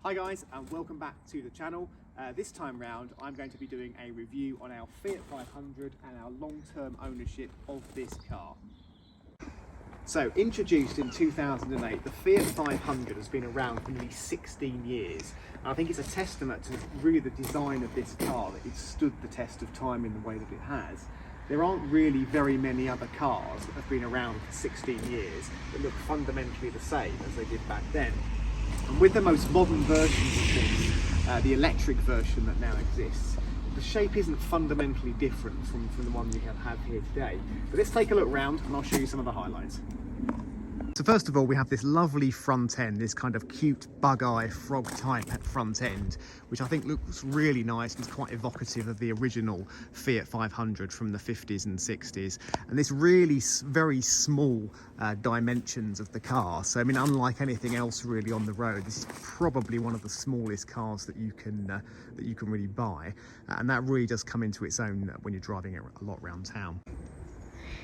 Hi guys, and welcome back to the channel. This time round I'm going to be doing a review on our Fiat 500 and our long-term ownership of this car. So, introduced in 2008, the Fiat 500 has been around for nearly 16 years. And I think it's a testament to really the design of this car that it's stood the test of time in the way that it has. There aren't really very many other cars that have been around for 16 years that look fundamentally the same as they did back then. And with the most modern versions of this, the electric version that now exists, the shape isn't fundamentally different from the one we have here today. But let's take a look around and I'll show you some of the highlights. So first of all, we have this lovely front end, this kind of cute bug-eye frog type front end, which I think looks really nice and is quite evocative of the original Fiat 500 from the 50s and 60s. And this really very small dimensions of the car. So I mean, unlike anything else really on the road, this is probably one of the smallest cars that you can really buy. And that really does come into its own when you're driving it a lot around town.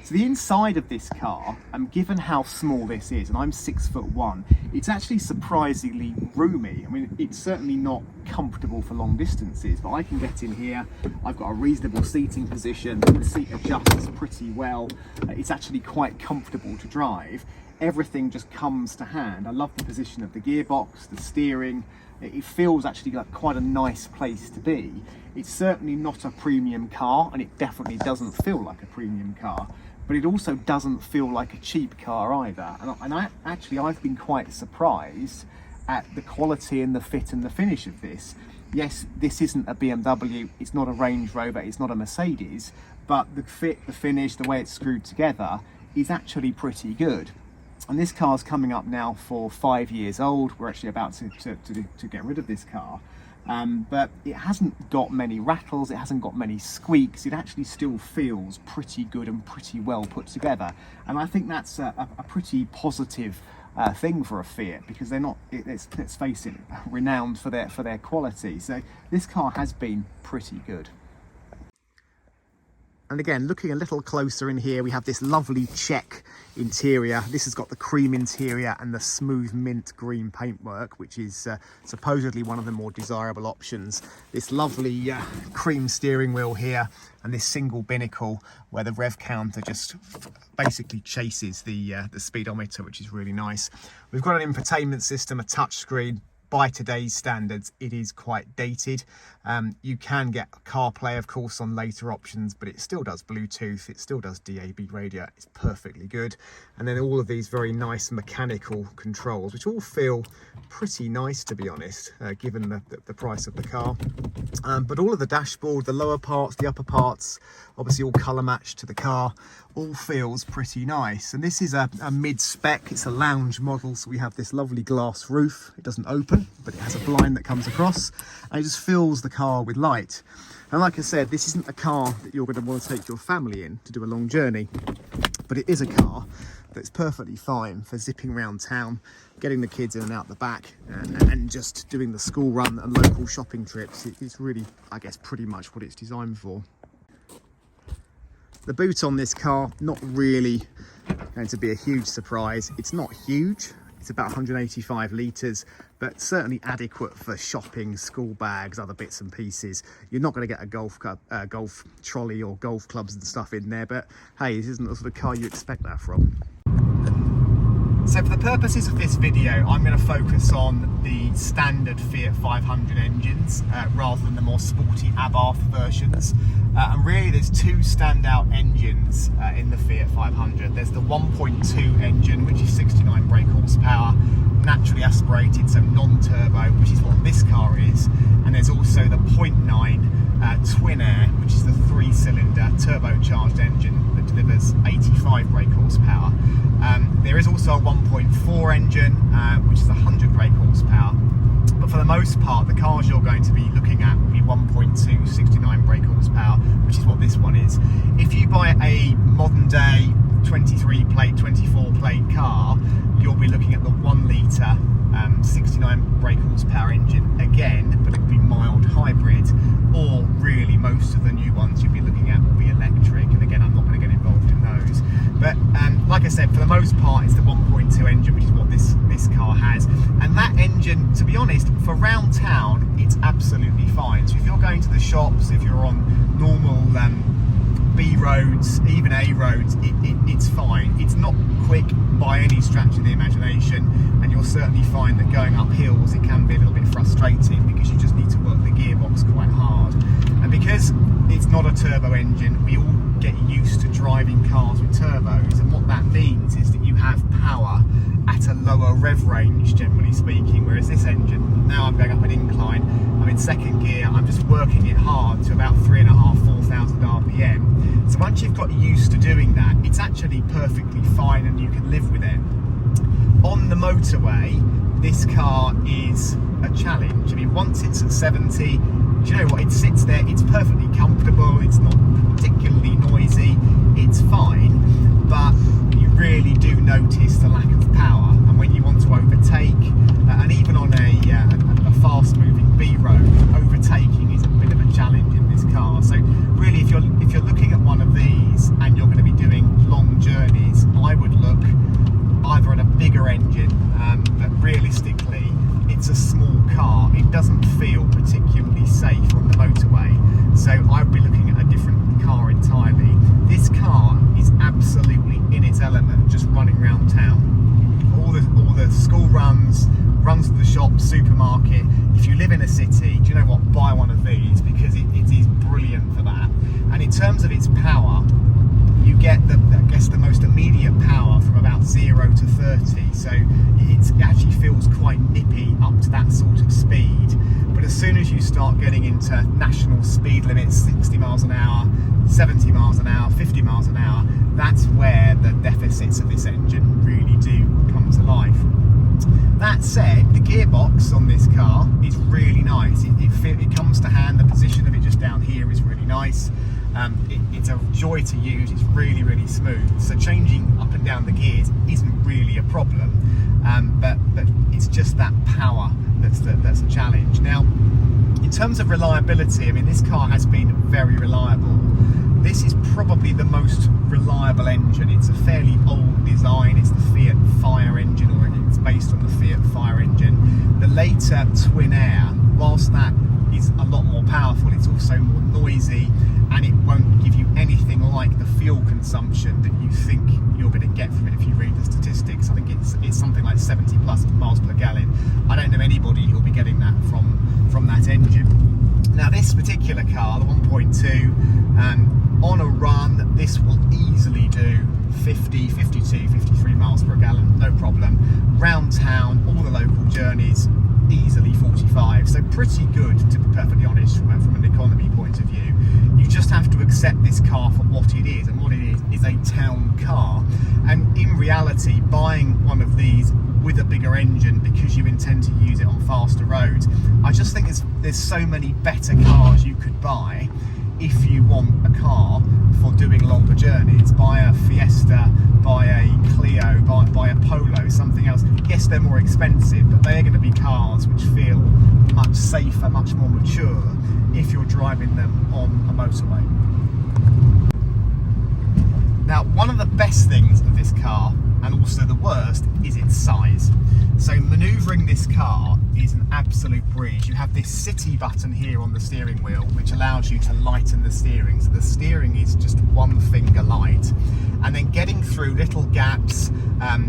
So the inside of this car, given how small this is, and I'm 6'1", it's actually surprisingly roomy. I mean, it's certainly not comfortable for long distances, but I can get in here. I've got a reasonable seating position. The seat adjusts pretty well. It's actually quite comfortable to drive. Everything just comes to hand. I love the position of the gearbox, the steering. It feels actually like quite a nice place to be. It's certainly not a premium car, and it definitely doesn't feel like a premium car, but it also doesn't feel like a cheap car either. And I've been quite surprised at the quality and the fit and the finish of this. Yes, this isn't a BMW, it's not a Range Rover, it's not a Mercedes, but the fit, the finish, the way it's screwed together is actually pretty good. And this car's coming up now for 5 years old. We're actually about to get rid of this car. But it hasn't got many rattles, it hasn't got many squeaks. It actually still feels pretty good and pretty well put together. And I think that's a pretty positive thing for a Fiat, because they're not, let's face it, renowned for their quality. So this car has been pretty good. And again, looking a little closer in here, we have this lovely check interior. This has got the cream interior and the smooth mint green paintwork, which is supposedly one of the more desirable options. This lovely cream steering wheel here, and this single binnacle where the rev counter just basically chases the speedometer, which is really nice. We've got an infotainment system, a touchscreen. By today's standards, it is quite dated. You can get CarPlay, of course, on later options, but it still does Bluetooth, it still does DAB radio, it's perfectly good. And then all of these very nice mechanical controls, which all feel pretty nice, to be honest, given the price of the car. But all of the dashboard, the lower parts, the upper parts, obviously all colour matched to the car, all feels pretty nice. And this is a mid-spec, it's a lounge model, so we have this lovely glass roof. It doesn't open, but it has a blind that comes across, and it just fills the car with light. And like I said, this isn't a car that you're going to want to take your family in to do a long journey, but it is a car that's perfectly fine for zipping around town, getting the kids in and out the back, and just doing the school run and local shopping trips. It's really, I guess, pretty much what it's designed for. The boot on this car, not really going to be a huge surprise. It's not huge. It's about 185 litres, but certainly adequate for shopping, school bags, other bits and pieces. You're not going to get a golf trolley or golf clubs and stuff in there, but hey, this isn't the sort of car you expect that from. So for the purposes of this video, I'm going to focus on the standard Fiat 500 engines rather than the more sporty Abarth versions. And really there's two standout engines in the Fiat 500. There's the 1.2 engine, which is 69 brake horsepower, naturally aspirated, so non-turbo, which is what this car is. And there's also the 0.9 twin air, which is the 3-cylinder turbocharged engine that delivers 85 brake horsepower. There is also a 1.4 engine, which is 100 brake horsepower. But for the most part, the cars you're going to be looking at will be 1.2, 69 brake horsepower, which is what this one is. If you buy a modern day 23 plate, 24 plate car, you'll be looking at the 1 litre 69 brake horsepower engine again, but it'll be mild hybrid, or really most of the new ones you'll be looking at will be electric. And again, I'm not going to get involved in those. But like I said, for the most part, it's the 1.2 engine, which is what this car has. And that engine engine, to be honest, for round town, it's absolutely fine. So if you're going to the shops, if you're on normal B roads, even A roads, it's fine. It's not quick by any stretch of the imagination, and you'll certainly find that going up hills, it can be a little bit frustrating because you just need to work the gearbox quite hard. And because it's not a turbo engine, we all get used to driving cars with turbos, and what that means is that you have power at a lower rev range, generally speaking, whereas this engine, now I'm going up an incline, I'm in second gear, I'm just working it hard to about 3,500–4,000 RPM. So once you've got used to doing that, it's actually perfectly fine and you can live with it. On the motorway, this car is a challenge. I mean, once it's at 70, do you know what, it sits there, it's perfectly comfortable, it's not particularly noisy, it's fine, but you really do notice the lack of power. And when you want to overtake, and even on a fast moving B road, overtaking is a bit of a challenge in this car. So really, if you're looking at one of these and you're going to be doing long journeys, I would look either at a bigger engine, but realistically it's a small car, it doesn't feel particularly safe on the motorway, so I'd be looking at a different car entirely. This car is absolutely in its element, just running around town. All the school runs to the shop, supermarket. If you live in a city, do you know what, buy one of these, because it is brilliant for that. And in terms of its power, you get the most immediate power from about 0 to 30, so it actually feels quite nippy up to that sort of speed. But as soon as you start getting into national speed limits, 60 miles an hour, 70 miles an hour, 50 miles an hour, that's where the deficits of this engine really do come to life. That said, the gearbox on this car is really nice. It comes to hand. The position of it just down here is really nice. It's a joy to use. It's really, really smooth. So changing up and down the gears isn't really a problem. But it's just that power that's a challenge. Now, in terms of reliability, I mean, this car has been very reliable. This is probably the most reliable engine. It's a fairly old design. It's the Fiat Fire engine, or it's based on the Fiat Fire engine. The later Twin Air, whilst that is a lot more powerful, it's also more noisy, and it won't give you anything like the fuel consumption that you think you're going to get from it if you read the statistics. I think it's something like 70 plus miles per gallon. I don't know anybody who'll be getting that from that engine. Now, this particular car, the 1.2, on a run, this will easily do 50, 52, 53 miles per gallon, no problem. Round town, all the local journeys, easily 45. So pretty good, to be perfectly honest, from an economy point of view. You just have to accept this car for what it is, and what it is a town car. And in reality, buying one of these with a bigger engine because you intend to use it on faster roads, I just think there's so many better cars you could buy if you want a car for doing longer journeys. Buy a Fiesta, buy a Clio, buy a Polo, something else. Yes, they're more expensive, but they're going to be cars which feel much safer, much more mature if you're driving them on a motorway. Now, one of the best things of this car, and also the worst, is its size. So manoeuvring this car is an absolute breeze. You have this city button here on the steering wheel, which allows you to lighten the steering. So the steering is just one finger light. And then getting through little gaps,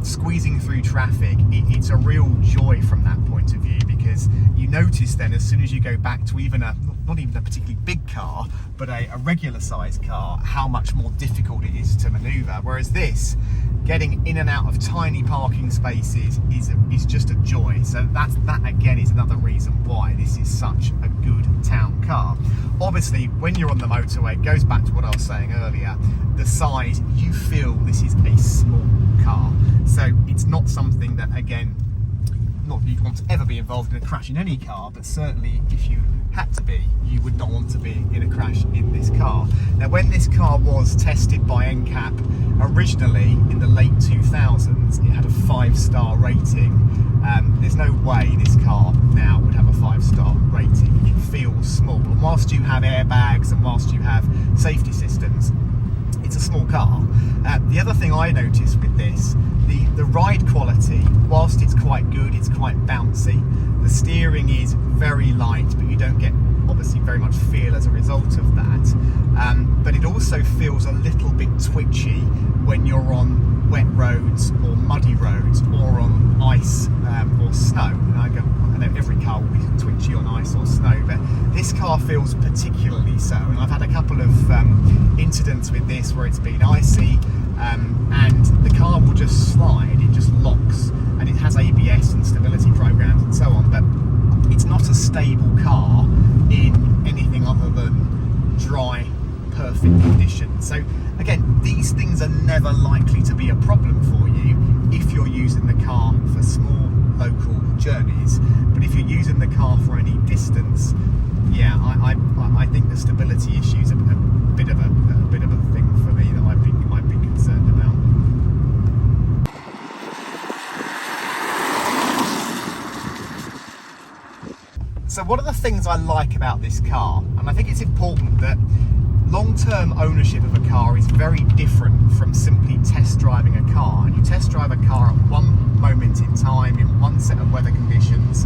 squeezing through traffic, it's a real joy from that point of view, because you notice then, as soon as you go back to even not even a particularly big car, but a regular sized car, how much more difficult it is to manoeuvre. Whereas this, getting in and out of tiny parking spaces is just a joy. So that again is another reason why this is such a good town car. Obviously, when you're on the motorway, it goes back to what I was saying earlier, the size, you feel this is a small car. So it's not something that, again, not that you'd want to ever be involved in a crash in any car, but certainly if you had to be, you would not want to be in a crash in this car. Now, when this car was tested by NCAP originally in the late 2000s, it had a 5-star rating. There's no way this car now would have a 5-star rating. It feels small, and whilst you have airbags and whilst you have safety systems, it's a small car. The other thing I noticed with this, the ride quality, whilst it's quite good, it's quite bouncy. The steering is very light, but you don't get obviously very much feel as a result of that. But it also feels a little bit twitchy when you're on wet roads or muddy roads or on ice or snow. And I know every car will be twitchy on ice or snow, but this car feels particularly so. And I've had a couple of incidents with this where it's been icy and the car will just slide, it just locks, and it has ABS and stability programs and so on, but it's not a stable car in anything other than dry, perfect conditions. So again, these things are never likely to be a problem for you if you're using the car for small local journeys. But if you're using the car for any distance, yeah, I think the stability issue is a bit of a thing for me that I'd be concerned about. So what are the things I like about this car? And I think it's important that long-term ownership of a car is very different from simply test driving a car. And you test drive a car at one moment in time, in one set of weather conditions,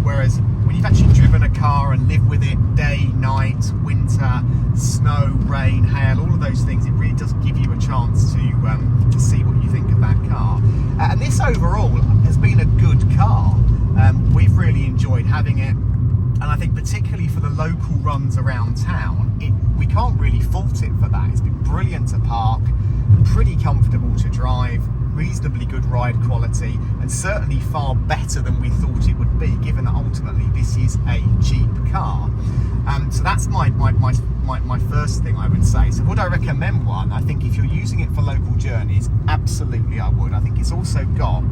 whereas when you've actually driven a car and lived with it day, night, winter, snow, rain, hail, all of those things, it really does give you a chance to see what you think of that car. And this overall has been a good car. We've really enjoyed having it, and I think particularly for the local runs around town, we can't really fault it for that. It's been brilliant to park, pretty comfortable to drive, reasonably good ride quality, and certainly far better than we thought it would be, given that ultimately this is a cheap car. So that's my first thing I would say. So would I recommend one? I think if you're using it for local journeys, absolutely I would. I think it's also got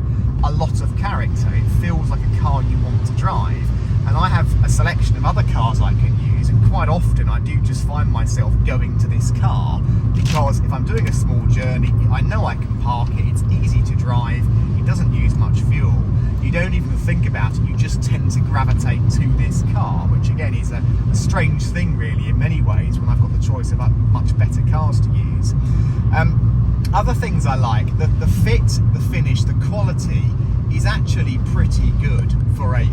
a lot of character. It feels like a car you want to drive. And I have a selection of other cars I can use, and quite often I do just find myself going to this car because if I'm doing a small journey, I know I can park it, it's easy to drive, it doesn't use much fuel. You don't even think about it, you just tend to gravitate to this car, which again is a strange thing really in many ways when I've got the choice of much better cars to use. Other things I like, the fit, the finish, the quality is actually pretty good for a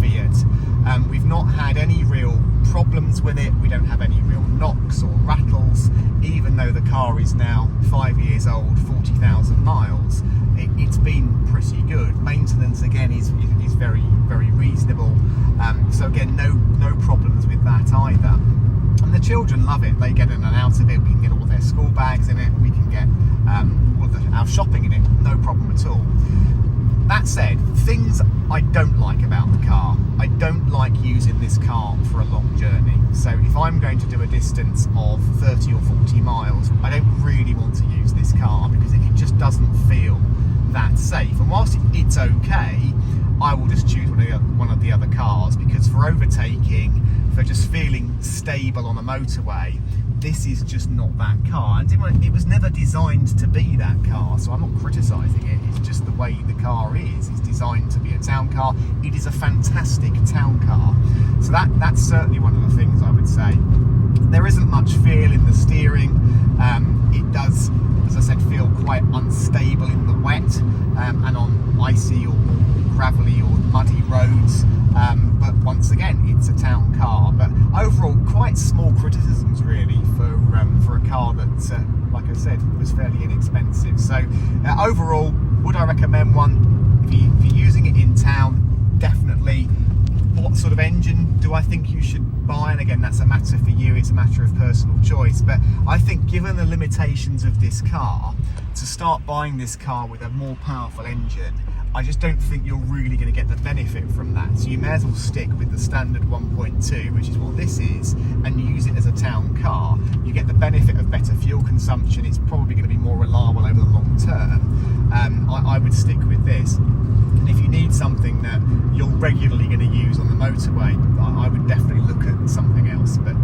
Fiat. We've not had any real problems with it. We don't have any real knocks or rattles, even though the car is now 5 years old, 40,000 miles. It's been pretty good. Maintenance again is very, very reasonable. So again, no problems with that either. And the children love it. They get in and out of it. We can get all their school bags in it. We can get all of our shopping in it. No problem at all. That said, things I don't like about the car. I don't like using this car for a long journey. So if I'm going to do a distance of 30 or 40 miles, I don't really want to use this car because it just doesn't feel that safe. And whilst it's okay, I will just choose one of the other cars, because for overtaking, for just feeling stable on a motorway, this is just not that car. And it was never designed to be that car, so I'm not criticising it. It's just the way the car is. It's designed to be a town car. It is a fantastic town car. So that's certainly one of the things I would say. There isn't much feel in the steering. It does, as I said, feel quite unstable in the wet and on icy or gravelly or muddy roads. But once again, it's a town car. But overall, quite small criticisms really for a car that, like I said, was fairly inexpensive. So overall, would I recommend one? If you're using it in town, definitely. What sort of engine do I think you should buy? And again, that's a matter for you, it's a matter of personal choice. But I think given the limitations of this car, to start buying this car with a more powerful engine, I just don't think you're really going to get the benefit from that. So you may as well stick with the standard 1.2, which is what this is, and use it as a town car. You get the benefit of better fuel consumption. It's probably going to be more reliable over the long term. I would stick with this. And if you need something that you're regularly going to use on the motorway, I would definitely look at something else. But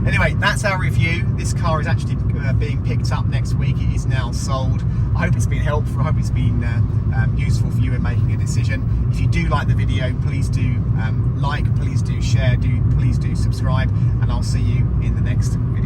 anyway, that's our review. This car is actually being picked up next week. It is now sold. I hope it's been helpful. I hope it's been useful for you in making a decision. If you do like the video, please do like, please do share, please do subscribe, and I'll see you in the next video.